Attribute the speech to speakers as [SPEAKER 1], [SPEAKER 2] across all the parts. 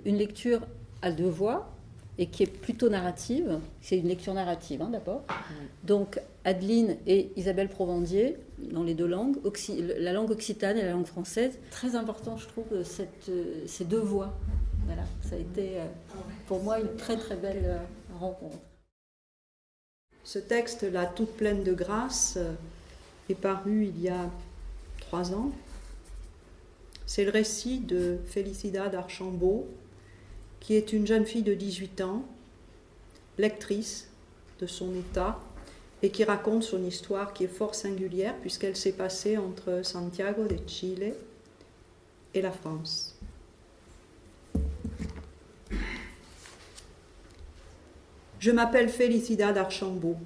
[SPEAKER 1] Une lecture à deux voix et qui est plutôt narrative. C'est une lecture narrative d'abord. Donc Adeline et Isabelle Provendier, dans les deux langues, la langue occitane et la langue française. Très important, je trouve, ces deux voix. Voilà, ça a été pour moi une très très belle rencontre.
[SPEAKER 2] Ce texte-là, toute pleine de grâce, est paru il y a 3 ans. C'est le récit de Félicidad Archambault, qui est une jeune fille de 18 ans, lectrice de son état, et qui raconte son histoire qui est fort singulière, puisqu'elle s'est passée entre Santiago de Chile et la France. Je m'appelle Félicidad Archambault.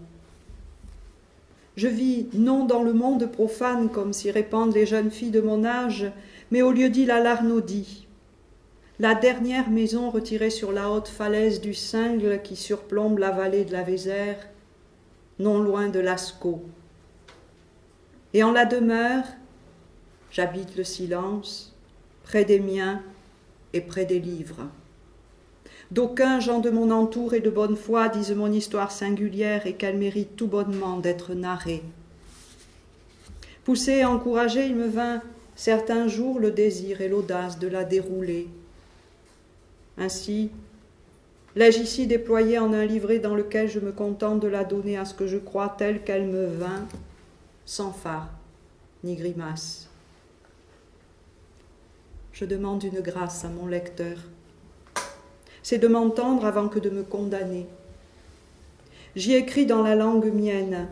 [SPEAKER 2] Je vis non dans le monde profane comme s'y répandent les jeunes filles de mon âge, mais au lieu-dit la Larnaudie, la dernière maison retirée sur la haute falaise du Cingle qui surplombe la vallée de la Vézère, non loin de Lascaux. Et en la demeure, j'habite le silence, près des miens et près des livres. D'aucuns gens de mon entour et de bonne foi disent mon histoire singulière et qu'elle mérite tout bonnement d'être narrée. Poussé et encouragé, il me vint certains jours le désir et l'audace de la dérouler. Ainsi, l'ai-je ici déployée en un livret dans lequel je me contente de la donner à ce que je crois telle qu'elle me vint, sans phare ni grimace. Je demande une grâce à mon lecteur. C'est de m'entendre avant que de me condamner. J'y écris dans la langue mienne,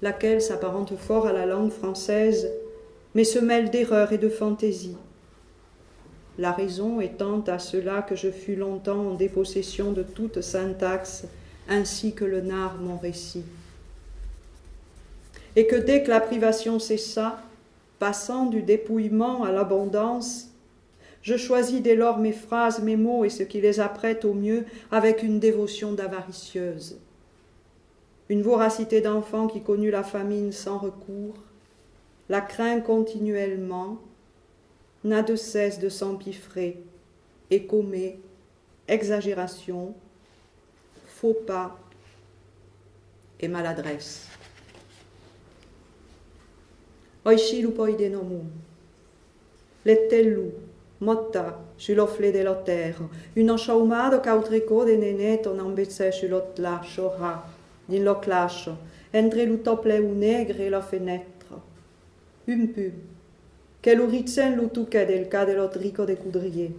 [SPEAKER 2] laquelle s'apparente fort à la langue française, mais se mêle d'erreurs et de fantaisie. La raison étant à cela que je fus longtemps en dépossession de toute syntaxe, ainsi que le narre mon récit. Et que dès que la privation cessa, passant du dépouillement à l'abondance, je choisis dès lors mes phrases, mes mots et ce qui les apprête au mieux avec une dévotion d'avaricieuse. Une voracité d'enfant qui connut la famine sans recours, la craint continuellement, n'a de cesse de s'empiffrer et commet exagération, faux pas et maladresse. Oishilu poidenomu, lettellu, motta sull'offle dello terra, un sciaumado cautrico de neneto non bezze sullo lascio ra, din lo clascio, entre l'utople u negre e la fenêtre. Un pu, che l'uritzen l'utuche del ca dello trico de coudrier.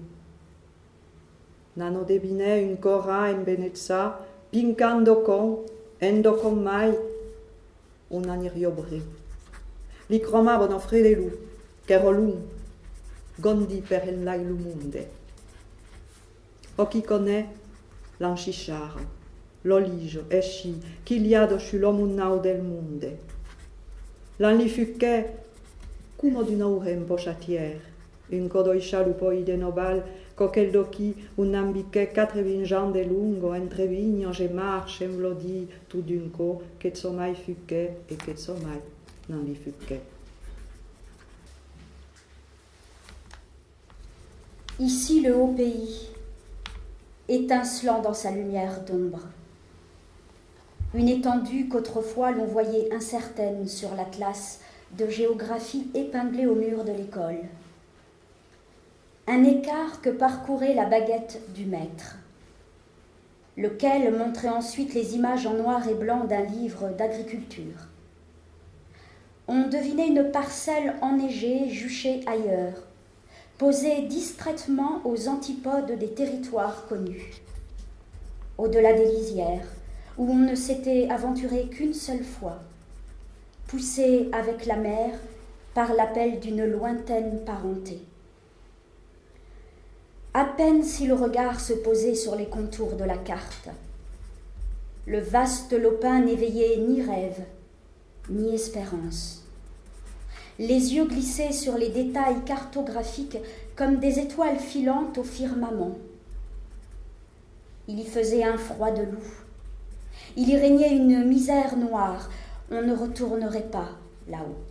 [SPEAKER 2] Nano debine un cora in benezza, pincando con, endo con mai, un aniriobri. Li cromavano fredelu, che rolum, gondi per il lailumunde. O chi connaît l'ancisciara, l'oligio, esci, chigliado sull'omunnau del munde. L'anli fucche, come di un'aure impochatière, un codoiscialu poi de nobal, coquel d'occhi, un ambiche 80 jambes lungo, entre vignos e marche, imblodi, tout d'un co, che somai fucche e che somai non li fucche.
[SPEAKER 3] Ici le haut pays, étincelant dans sa lumière d'ombre. Une étendue qu'autrefois l'on voyait incertaine sur l'atlas de géographie épinglée au mur de l'école. Un écart que parcourait la baguette du maître, lequel montrait ensuite les images en noir et blanc d'un livre d'agriculture. On devinait une parcelle enneigée, juchée ailleurs, posée distraitement aux antipodes des territoires connus, au-delà des lisières, où on ne s'était aventuré qu'une seule fois, poussé avec la mer par l'appel d'une lointaine parenté. À peine si le regard se posait sur les contours de la carte. Le vaste lopin n'éveillait ni rêve, ni espérance. Les yeux glissaient sur les détails cartographiques comme des étoiles filantes au firmament. Il y faisait un froid de loup. Il y régnait une misère noire. On ne retournerait pas là-haut.